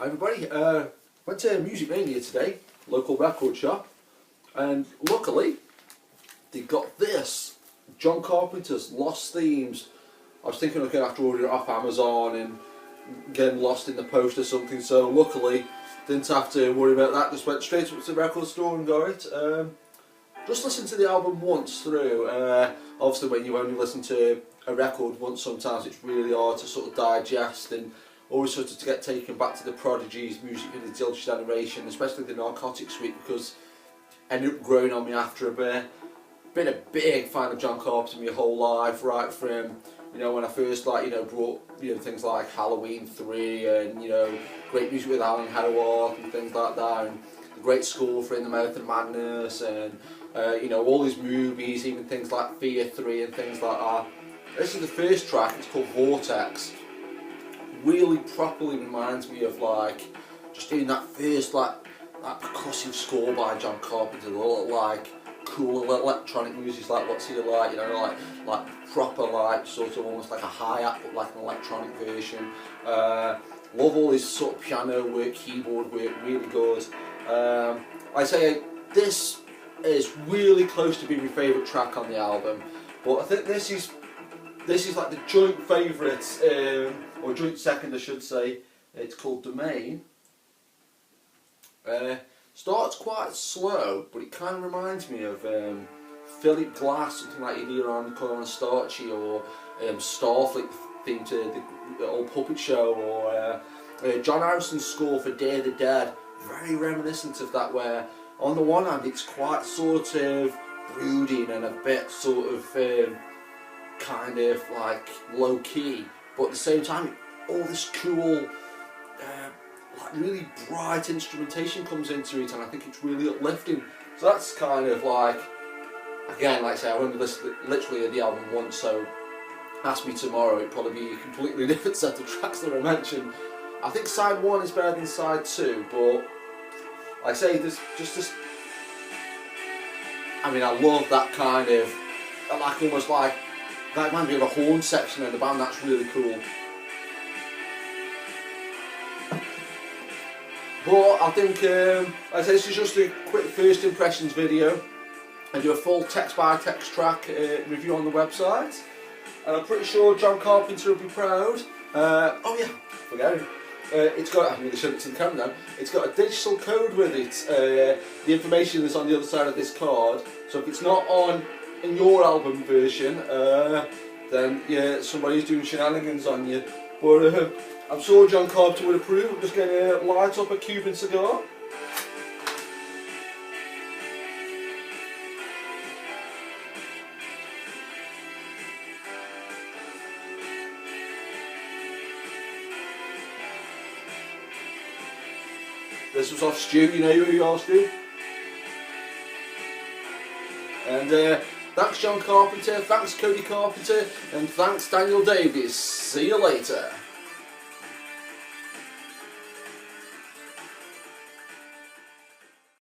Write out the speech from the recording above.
Hi everybody, went to Music Mania today, local record shop, and luckily they got this, John Carpenter's Lost Themes. I was thinking I was going to have to order it off Amazon and getting lost in the post or something, so luckily didn't have to worry about that, just went straight up to the record store and got it. Just listened to the album once through. Obviously when you only listen to a record once, sometimes it's really hard to sort of digest, and always sort of to get taken back to the Prodigy's music of the Dilge generation, especially the Narcotic suite, because it ended up growing on me after a bit. Been a big fan of John Carpenter my whole life, right from, you know, when I first brought, things like Halloween 3 and, great music with Alan Howard and things like that, and the great score for In the Mouth of Madness, and all his movies, even things like Fear 3 and things like that. This is the first track, it's called Vortex. Really properly reminds me of just doing that first that percussive score by John Carpenter, the cool electronic music, like What's He Like, like proper sort of almost like a hi-hat but like an electronic version. Love all his sort of piano work, keyboard work, really good. I'd say this is really close to being my favourite track on the album, but I think this is like the joint favourite, or joint second I should say. It's called Domain. Starts quite slow, but it kind of reminds me of Philip Glass, something like you'd hear on Cornstarchy, or Starfleet theme to the old puppet show, or John Harrison's score for Day of the Dead. Very reminiscent of that, where on the one hand it's quite sort of brooding and a bit sort of kind of like low key, but at the same time all this cool really bright instrumentation comes into it, and I think it's really uplifting. So that's kind of again, like I say, I only listened literally at the album once, so ask me tomorrow, it'd probably be a completely different set of tracks that I mentioned. I think side 1 is better than side 2, but like I say, there's just this, I love that kind of, almost like that reminds me of a horn section in the band. That's really cool. But I think, like I say, this is just a quick first impressions video. I do a full text by text track review on the website, and I'm pretty sure John Carpenter will be proud. Oh yeah, forget it. It's got, I'm going to show it to the camera now, it's got a digital code with it. The information is on the other side of this card, so if it's not on in your album version, then yeah, somebody's doing shenanigans on you. But I'm sure John Carpenter would approve. I'm just going to light up a Cuban cigar. This was off Stu, you know who you are, Stu. And thanks John Carpenter, thanks Cody Carpenter, and thanks Daniel Davies. See you later.